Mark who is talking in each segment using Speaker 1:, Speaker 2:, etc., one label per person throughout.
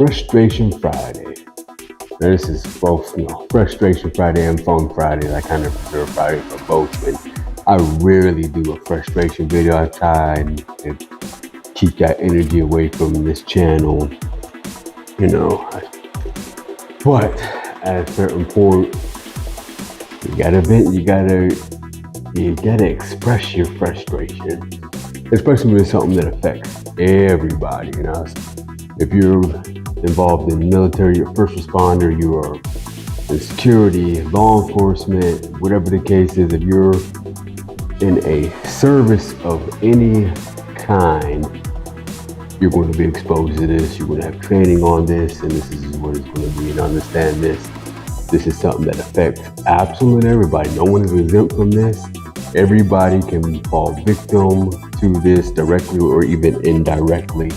Speaker 1: Frustration Friday. Now, this is both, Frustration Friday and Fun Friday. I kind of reserve Friday for both, and I rarely do a frustration video. I try to keep that energy away from this channel, But at a certain point, you gotta vent. You gotta express your frustration, especially when it's something that affects everybody. If you're involved in military, you're a first responder, you are in security, law enforcement, whatever the case is, if you're in a service of any kind, you're going to be exposed to this. You're going to have training on this, and this is what it's going to be. And understand this. This is something that affects absolutely everybody. No one is exempt from this. Everybody can fall victim to this directly or even indirectly.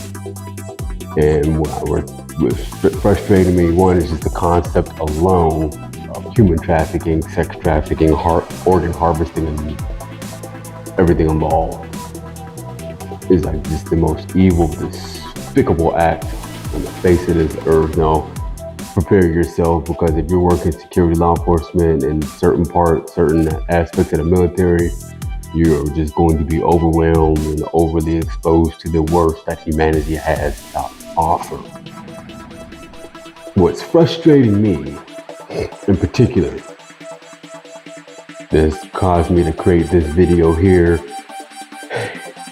Speaker 1: And what's frustrating me, one, is just the concept alone of human trafficking, sex trafficking, organ harvesting, and everything involved is like just the most evil, despicable act on the face of this earth. Now, prepare yourself, because if you're working security, law enforcement, and certain aspects of the military, you're just going to be overwhelmed and overly exposed to the worst that humanity has to offer. What's frustrating me, in particular, this caused me to create this video here,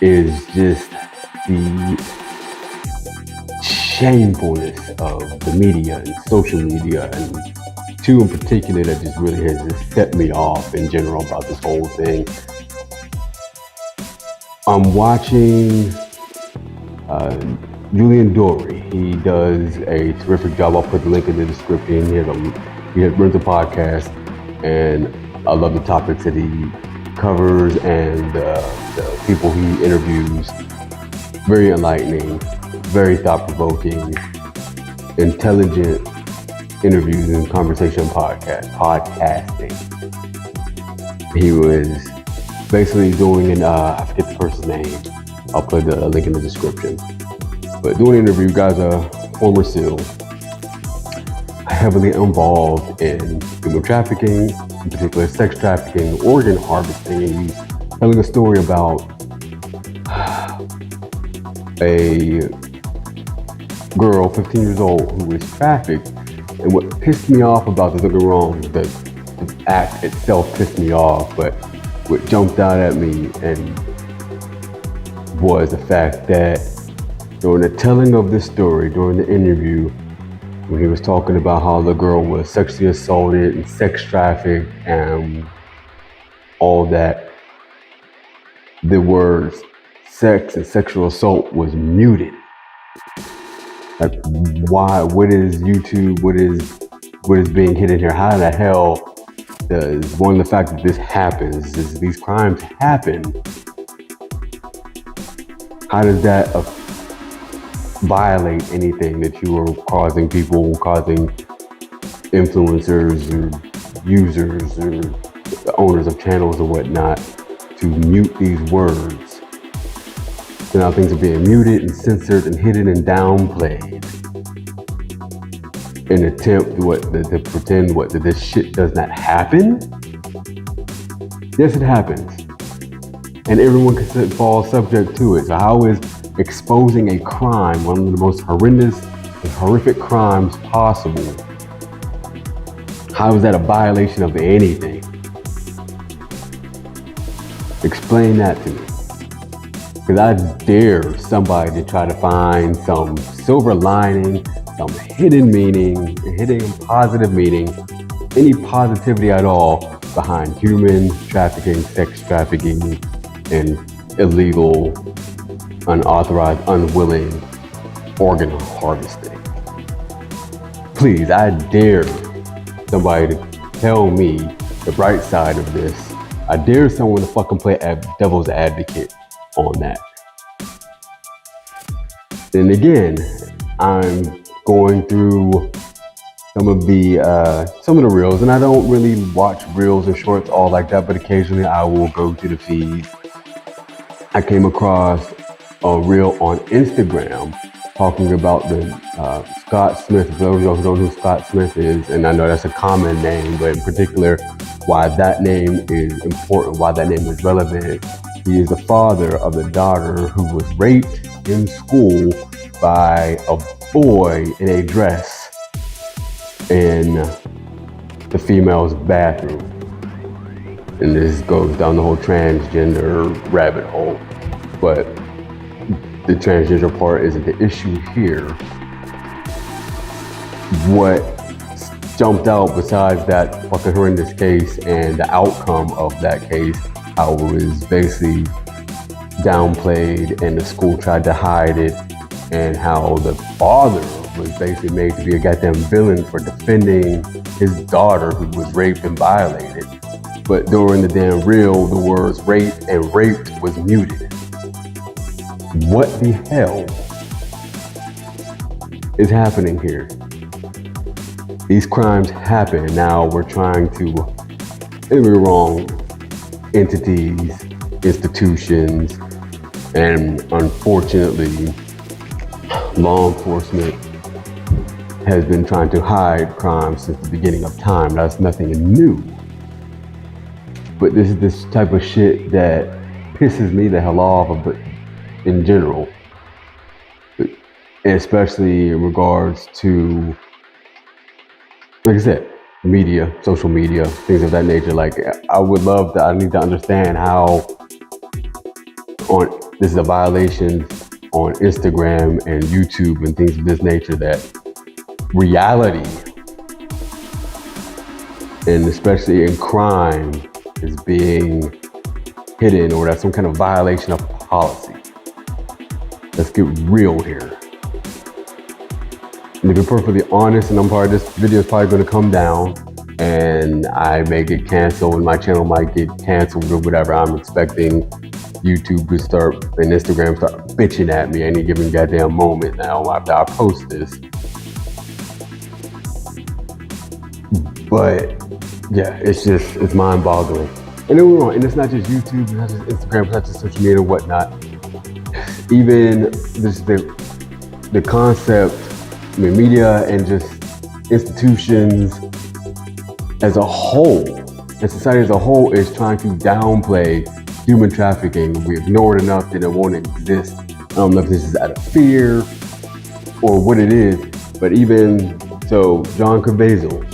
Speaker 1: is just the shamefulness of the media and social media, and two in particular that just really has just set me off in general about this whole thing. I'm watching Julian Dory. He does a terrific job. I'll put the link in the description. He runs a podcast, and I love the topics that he covers and the people he interviews. Very enlightening, very thought-provoking, intelligent interviews and conversation podcasting. He was basically doing I forget the person's name. I'll put the link in the description. But doing an interview, guy's a former SEAL, heavily involved in human trafficking, in particular sex trafficking, organ harvesting, and he's telling a story about a girl, 15 years old, who was trafficked. And what pissed me off about this, don't get me wrong, the act itself pissed me off, but what jumped out at me and was the fact that during the telling of this story, during the interview, when he was talking about how the girl was sexually assaulted and sex trafficked and all that, the words sex and sexual assault was muted. Like, why? What is YouTube? What is being hidden here? How the hell does the fact that this happens, these crimes happen, how does that violate anything that you are causing influencers or users or the owners of channels or whatnot to mute these words? So now things are being muted and censored and hidden and downplayed in an attempt to pretend that this shit does not happen. Yes, it happens, and everyone can fall subject to it. So how is exposing a crime, one of the most horrendous and horrific crimes possible, how is that a violation of anything? Explain that to me. Because I dare somebody to try to find some silver lining, some hidden meaning, hidden positive meaning, any positivity at all behind human trafficking, sex trafficking, and illegal, unauthorized, unwilling organ harvesting. Please, I dare somebody to tell me the bright side of this. I dare someone to fucking play devil's advocate on that. And again, I'm going through some of the reels, and I don't really watch reels and shorts all like that, but occasionally I will go to the feed. I came across a reel on Instagram talking about the Scott Smith. For those of you who don't know who Scott Smith is, and I know that's a common name, but in particular, why that name is important, why that name is relevant. He is the father of the daughter who was raped in school by a boy in a dress in the female's bathroom. And this goes down the whole transgender rabbit hole. But the transgender part isn't the issue here. What jumped out besides that fucking horrendous case and the outcome of that case, how it was basically downplayed and the school tried to hide it, and how the father was basically made to be a goddamn villain for defending his daughter who was raped and violated. But during the damn reel, the words rape and raped was muted. What the hell is happening here? These crimes happen. Now we're trying to, don't get me wrong, entities, institutions, and unfortunately, law enforcement has been trying to hide crimes since the beginning of time. That's nothing new. But this is this type of shit that pisses me the hell off, but in general, especially in regards to, like I said, media, social media, things of that nature. Like, I need to understand how this is a violation on Instagram and YouTube and things of this nature, that reality, and especially in crime, is being hidden, or that's some kind of violation of policy. Let's get real here. And to be perfectly honest, and I'm part of this video is probably going to come down and I may get canceled and my channel might get canceled or whatever. I'm expecting YouTube to start and Instagram start bitching at me any given goddamn moment now after I post this. But yeah, it's mind boggling. And then we're wrong. And it's not just YouTube, it's not just Instagram, it's not just social media and whatnot. Even the concept, I mean, media and just institutions as a whole, and society as a whole, is trying to downplay human trafficking. We ignore it enough that it won't exist. I don't know if this is out of fear or what it is, but even so, John Caviezel,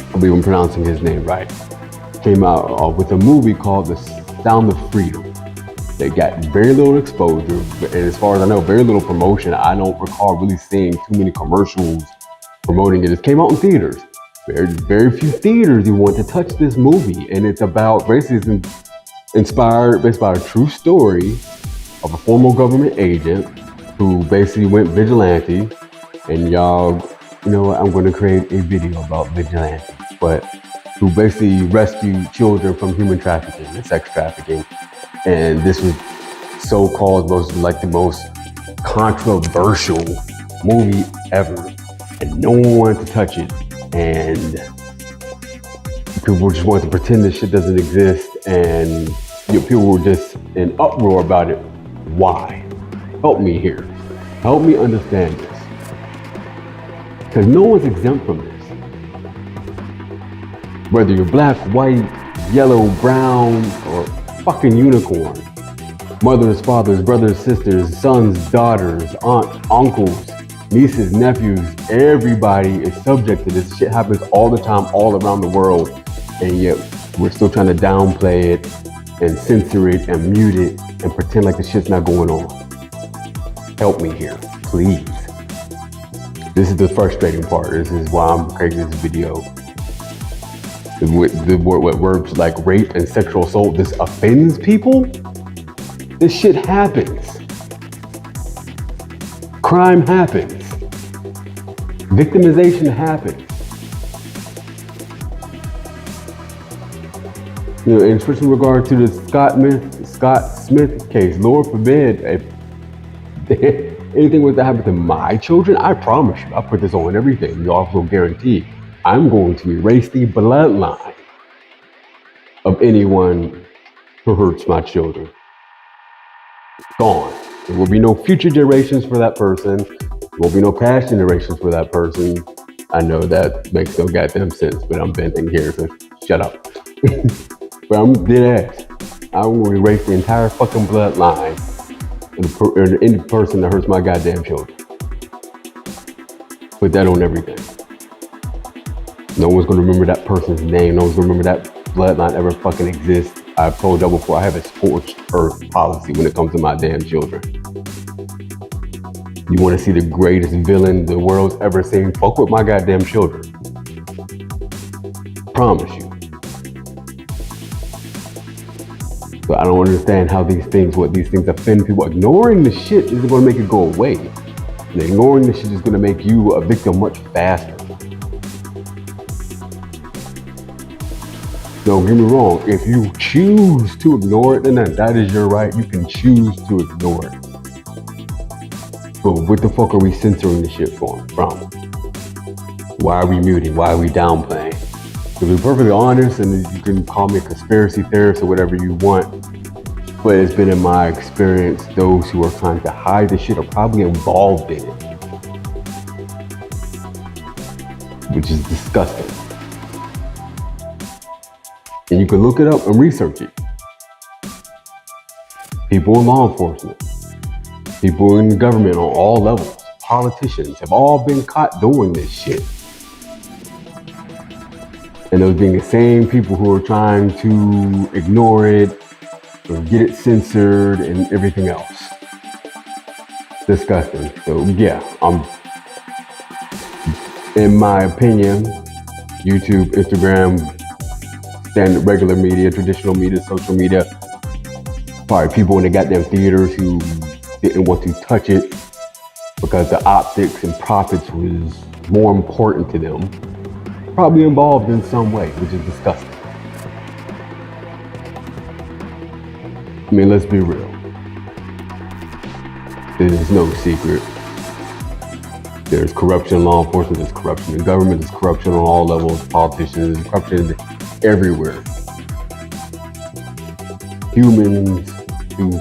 Speaker 1: I believe I'm pronouncing his name right, came out with a movie called The Sound of Freedom. They got very little exposure, and as far as I know, very little promotion. I don't recall really seeing too many commercials promoting it. It came out in theaters. Very few theaters even want to touch this movie, and it's about basically inspired based by a true story of a former government agent who basically went vigilante. And y'all, you know what? I'm going to create a video about vigilante, but who basically rescued children from human trafficking and sex trafficking. And this was so-called the most controversial movie ever, and no one wanted to touch it, and people just wanted to pretend this shit doesn't exist, and people were just in uproar about it. Why? Help me here. Help me understand this, because no one's exempt from this. Whether you're black, white, yellow, brown, or fucking unicorn. Mothers, fathers, brothers, sisters, sons, daughters, aunts, uncles, nieces, nephews, everybody is subject to this. Shit happens all the time, all around the world, and yet we're still trying to downplay it and censor it and mute it and pretend like the shit's not going on. Help me here, please. This is the frustrating part. This is why I'm creating this video. The words like rape and sexual assault, this offends people. This shit happens. Crime happens. Victimization happens. You know, and especially in regard to the Scott Smith case, Lord forbid, if anything was to happen to my children, I promise you, I'll put this on everything. You also guarantee I'm going to erase the bloodline of anyone who hurts my children. Gone. There will be no future generations for that person. There will be no past generations for that person. I know that makes no goddamn sense, but I'm venting here, so shut up. But I'm dead ass. I will erase the entire fucking bloodline of any person that hurts my goddamn children. Put that on everything. No one's gonna remember that person's name. No one's gonna remember that bloodline ever fucking exists. I've told y'all before, I have a scorched earth policy when it comes to my damn children. You wanna see the greatest villain the world's ever seen? Fuck with my goddamn children. Promise you. So I don't understand how what these things offend people. Ignoring the shit isn't gonna make it go away. And ignoring the shit is gonna make you a victim much faster. Don't get me wrong, if you choose to ignore it, then that is your right. You can choose to ignore it. But what the fuck are we censoring the shit from? Why are we muting? Why are we downplaying? To be perfectly honest, and you can call me a conspiracy theorist or whatever you want, but it's been in my experience, those who are trying to hide the shit are probably involved in it. Which is disgusting. And you can look it up and research it. People in law enforcement, people in government on all levels, politicians have all been caught doing this shit. And those being the same people who are trying to ignore it or get it censored and everything else. Disgusting. So yeah, in my opinion, YouTube, Instagram, standard regular media, traditional media, social media, probably people in the goddamn theaters who didn't want to touch it because the optics and profits was more important to them, probably involved in some way, which is disgusting. I mean, let's be real. There's no secret. There's corruption in law enforcement, there's corruption in government, there's corruption on all levels, politicians, there's corruption everywhere. Humans do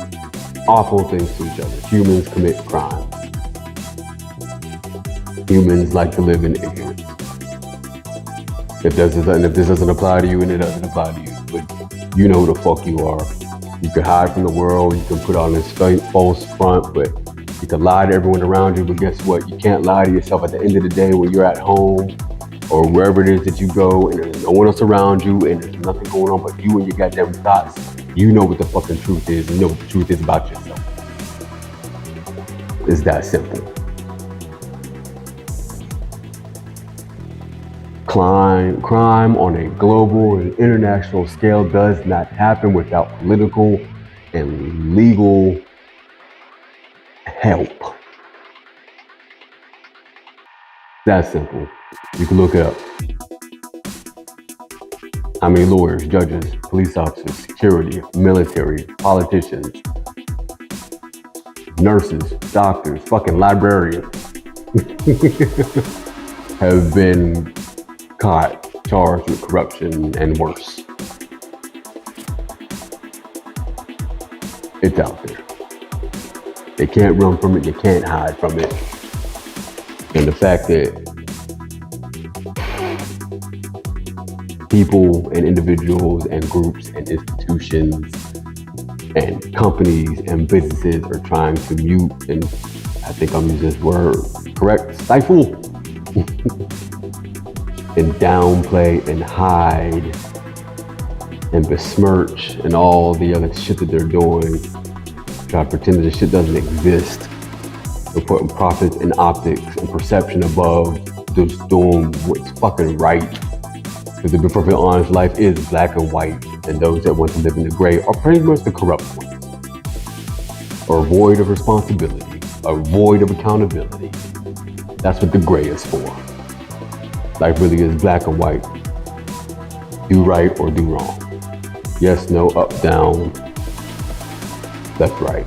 Speaker 1: awful things to each other. Humans commit crimes. Humans like to live in ignorance. If this doesn't apply to you, and it doesn't apply to you, but you know who the fuck you are. You can hide from the world, you can put on this false front, but you can lie to everyone around you, but guess what? You can't lie to yourself at the end of the day when you're at home or wherever it is that you go and there's no one else around you and there's nothing going on but you and your goddamn thoughts. You know what the fucking truth is, and you know what the truth is about yourself. It's that simple. Crime on a global and international scale does not happen without political and legal help. That simple. You can look it up. How many lawyers, judges, police officers, security, military, politicians, nurses, doctors, fucking librarians have been caught, charged with corruption and worse. It's out there. They can't run from it, you can't hide from it. And the fact that people and individuals and groups and institutions and companies and businesses are trying to mute, and I think I'm using this word correct, stifle and downplay and hide and besmirch and all the other shit that they're doing, try to pretend that this shit doesn't exist. They're putting profits and optics and perception above just doing what's fucking right. Because to be perfectly honest, life is black and white, and those that want to live in the gray are pretty much the corrupt ones, or void of responsibility, or void of accountability. That's what the gray is for. Life really is black and white. Do right or do wrong. Yes, no, up, down, left, right.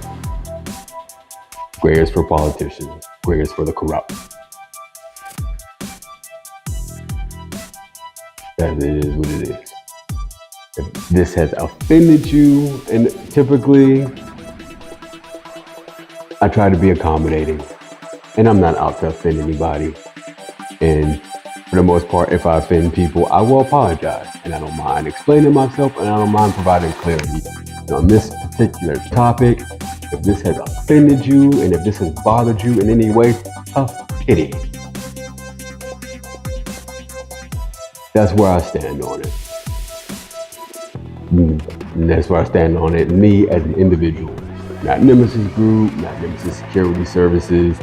Speaker 1: Gray is for politicians. Gray is for the corrupt. That it is what it is. If this has offended you, and typically I try to be accommodating, and I'm not out to offend anybody. And for the most part, if I offend people, I will apologize, and I don't mind explaining myself, and I don't mind providing clarity. On this particular topic, if this has offended you, and if this has bothered you in any way, tough pity. That's where I stand on it. And that's where I stand on it, me as an individual. Not Nemesis Group, not Nemesis Security Services,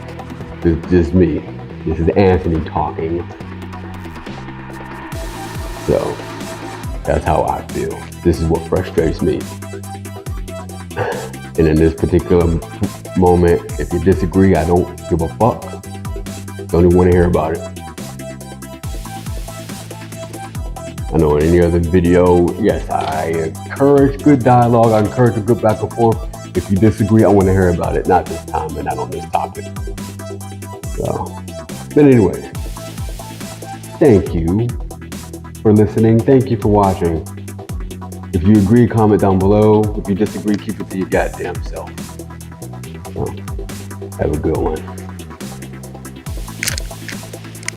Speaker 1: just me. This is Anthony talking. So, that's how I feel. This is what frustrates me. And in this particular moment, if you disagree, I don't give a fuck. Don't even want to hear about it. I know in any other video, yes, I encourage good dialogue. I encourage a good back and forth. If you disagree, I want to hear about it. Not this time and not on this topic. So, but anyway, thank you for listening. Thank you for watching. If you agree, comment down below. If you disagree, keep it to your goddamn self. So, have a good one.